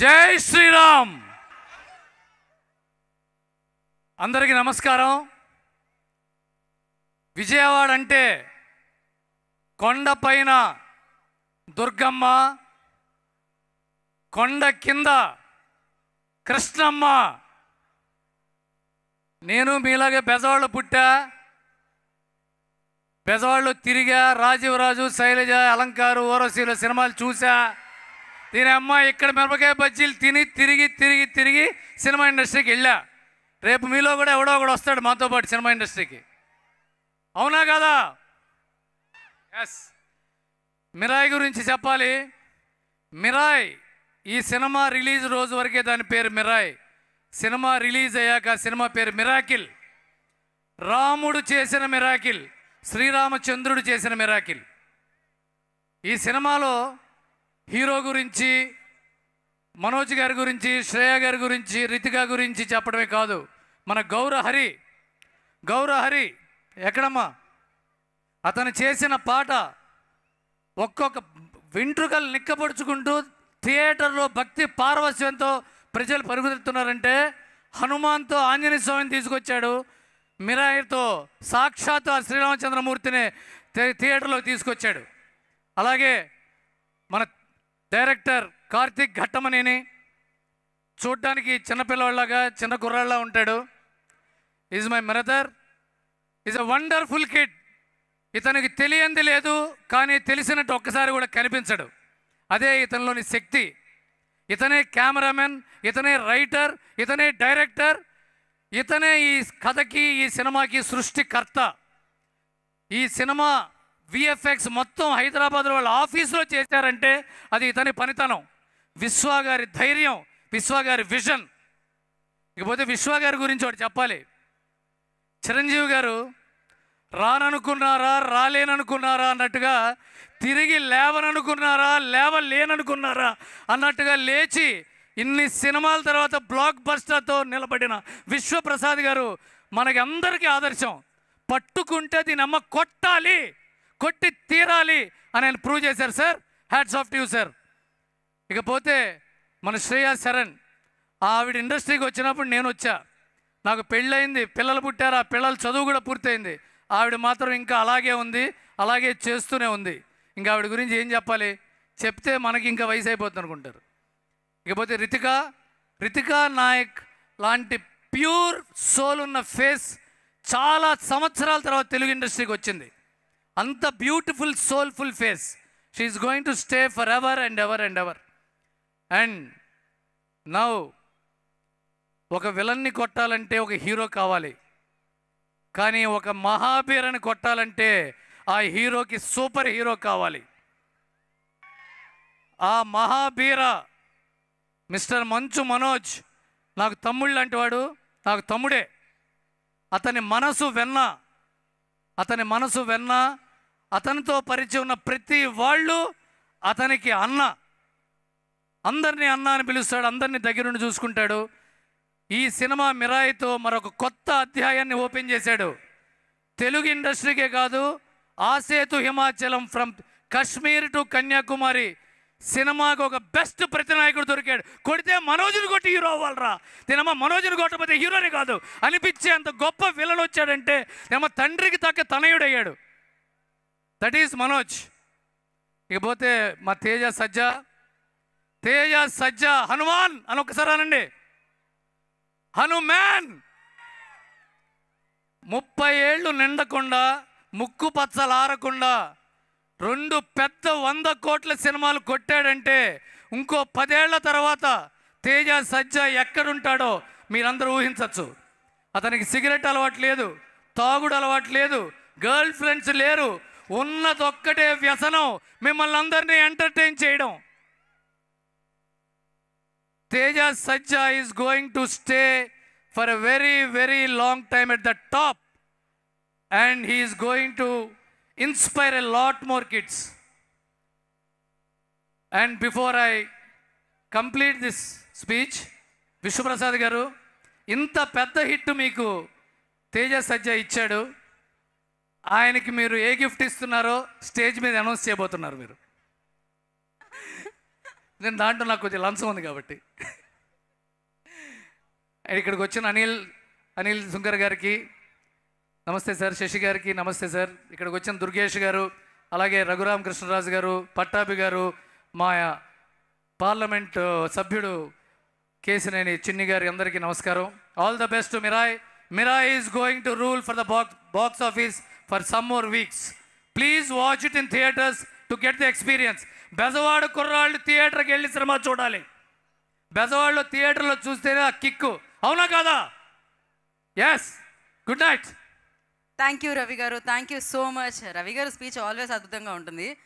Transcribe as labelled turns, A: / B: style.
A: జై శ్రీరామ్. అందరికీ నమస్కారం. విజయవాడ అంటే కొండపైన దుర్గమ్మ, కొండ కింద కృష్ణమ్మ. నేను మీలాగే బెజవాడలో పుట్టా, బెజవాడలో తిరిగా, రాజీవరాజు, శైలజ, అలంకారు, ఓరసీలో సినిమాలు చూసా. దీని అమ్మ ఇక్కడ మిరపకాయ బజ్జీలు తిని తిరిగి తిరిగి తిరిగి సినిమా ఇండస్ట్రీకి వెళ్ళా. రేపు మీలో కూడా ఎవడో ఒకడు వస్తాడు మాతో పాటు సినిమా ఇండస్ట్రీకి. అవునా కదా? ఎస్. మిరాయి గురించి చెప్పాలి. మిరాయ్ ఈ సినిమా రిలీజ్ రోజు వరకే దాని పేరు మిరాయ్. సినిమా రిలీజ్ అయ్యాక సినిమా పేరు మిరాకిల్. రాముడు చేసిన మిరాకిల్, శ్రీరామచంద్రుడు చేసిన మిరాకిల్. ఈ సినిమాలో హీరో గురించి, మనోజ్ గారి గురించి, శ్రేయ గారి గురించి, రితిక గురించి చెప్పడమే కాదు, మన గౌరహరి ఎక్కడమ్మా అతను చేసిన పాట ఒక్కొక్క వెంట్రుకలు నిక్కపడుచుకుంటూ థియేటర్లో భక్తి పారవస్యంతో ప్రజలు పరుగుతున్నారంటే హనుమాన్తో ఆంజనేయ స్వామిని తీసుకొచ్చాడు. మిరాయితో సాక్షాత్ శ్రీరామచంద్రమూర్తిని థియేటర్లో తీసుకొచ్చాడు. అలాగే మన డైరెక్టర్ కార్తిక్ ఘట్టమనేని చూడ్డానికి చిన్నపిల్లవాళ్ళగా, చిన్న కుర్రాళ్ళ ఉంటాడు. Is my brother, is a wonderful kid. ఇతనికి తెలియంది లేదు, కానీ తెలిసినట్టు ఒక్కసారి కూడా కనిపించడు. అదే ఇతనిలోని శక్తి. ఇతనే కెమెరామెన్, ఇతనే రైటర్, ఇతనే డైరెక్టర్, ఇతనే ఈ కథకి, ఈ సినిమాకి సృష్టికర్త. ఈ సినిమా విఎఫ్ఎక్స్ మొత్తం హైదరాబాద్లో వాళ్ళ ఆఫీసులో చేశారంటే అది ఇతని పనితనం. విశ్వ గారి ధైర్యం, విశ్వ గారి విజన్. ఇకపోతే విశ్వ గారి గురించి ఒకటి చెప్పాలి. చిరంజీవి గారు రాననుకున్నారా, రాలేననుకున్నారా అన్నట్టుగా, తిరిగి లేవననుకున్నారా, లేవలేననుకున్నారా అన్నట్టుగా లేచి ఇన్ని సినిమాల తర్వాత బ్లాక్ బస్టర్తో నిలబడిన విశ్వప్రసాద్ గారు మనకి అందరికీ ఆదర్శం. పట్టుకుంటే దీని అమ్మ కొట్టాలి, కొట్టి తీరాలి అని ఆయన ప్రూవ్ చేశారు sir. Hats off to you sir. ఇకపోతే మన శ్రేయా శరణ్, ఆవిడ ఇండస్ట్రీకి వచ్చినప్పుడు నేను వచ్చా. నాకు పెళ్ళయింది, పిల్లలు పుట్టారు, ఆ పిల్లల చదువు కూడా పూర్తయింది. ఆవిడ మాత్రం ఇంకా అలాగే ఉంది, అలాగే చేస్తూనే ఉంది. ఇంకా ఆవిడ గురించి ఏం చెప్పాలి, చెప్తే మనకి ఇంకా వయసు అయిపోతుంది అనుకుంటారు. ఇకపోతే రితికా నాయక్ లాంటి ప్యూర్ సోల్ ఉన్న ఫేస్ చాలా సంవత్సరాల తర్వాత తెలుగు ఇండస్ట్రీకి వచ్చింది. అంత beautiful soulful face. She is going to stay for ever and ever and ever. And now ఒక విలన్ని కొట్టాలంటే ఒక హీరో కావాలి, కానీ ఒక మహాబీరని కొట్టాలంటే ఆ హీరోకి సూపర్ హీరో కావాలి. ఆ మహాబీర మిస్టర్ మంచు మనోజ్ నాకు తమ్ముళ్ళు లాంటి వాడు, నాకు తమ్ముడే. అతని మనసు వెన్న, అతనితో పరిచయం ఉన్న ప్రతి వాళ్ళు అతనికి అన్న. అందరినీ అన్న అని పిలుస్తాడు, అందరినీ దగ్గరుండి చూసుకుంటాడు. ఈ సినిమా మిరాయితో మరొక కొత్త అధ్యాయాన్ని ఓపెన్ చేశాడు. తెలుగు ఇండస్ట్రీకే కాదు, ఆసేతు హిమాచలం ఫ్రమ్ కాశ్మీర్ టు కన్యాకుమారి సినిమాకు ఒక బెస్ట్ ప్రతినాయకుడు దొరికాడు. కొడితే మనోజ్ని కొట్టి హీరో అవ్వాలరా, తినమ్మ మనోజ్ని కొట్టకపోతే హీరోని కాదు అనిపించే అంత గొప్ప విలన్ వచ్చాడంటే తినమ్మ తండ్రికి తగ్గ తనయుడయ్యాడు. That is Manoj. ఇకపోతే మా తేజ సజ్జా హనుమాన్ అని ఒక్కసారి అనండి. హనుమాన్ 30 ఏళ్ళు నిండకుండా, ముక్కు పచ్చలారకుండా 2 పెద్ద 100 కోట్ల సినిమాలు కొట్టాడంటే ఇంకో 10 ఏళ్ల తర్వాత తేజ సజ్జా ఎక్కడుంటాడో మీరందరూ ఊహించవచ్చు. అతనికి సిగరెట్ అలవాటు లేదు, తాగుడు అలవాటు లేదు, గర్ల్ ఫ్రెండ్స్ లేరు. ఉన్నదొక్కటే వ్యసనం, మిమ్మల్ని అందరినీ ఎంటర్టైన్ చేయడం. Teja Sajja is going to stay for a very very long time at the top and he is going to inspire a lot more kids. And before I complete this speech, Vishwaprasad గారు, ఇంత పెద్ద hit మీకు తేజ సజ్జా ఇచ్చాడు. ఆయనకి మీరు ఏ gift ఇస్తున్నారో stage మీద announce చేయబోతున్నారు. మీరు నేను దాంట్లో నాకు కొంచెం లంచం ఉంది కాబట్టి. ఇక్కడికి వచ్చిన అనిల్ సుంకర్ గారికి నమస్తే సార్, శశి గారికి నమస్తే సార్, ఇక్కడికి వచ్చిన దుర్గేష్ గారు, అలాగే రఘురామ కృష్ణరాజు గారు, పట్టాభి గారు, మా పార్లమెంట్ సభ్యుడు కేసినేని చిన్ని గారి అందరికీ నమస్కారం. All the best Mirai. Mirai is going to rule for the box office for some more weeks. Please watch it in theatres to get the experience. Bezawada కుర్రాళ్ళు థియేటర్కి వెళ్ళి సినిమా చూడాలి. బెజవాడలో థియేటర్లో చూస్తేనే ఆ కిక్కు, అవునా కాదా? Yes. Good night.
B: Thank you Ravi garu, thank you so much. Ravi garu speech always అద్భుతంగా ఉంటుంది.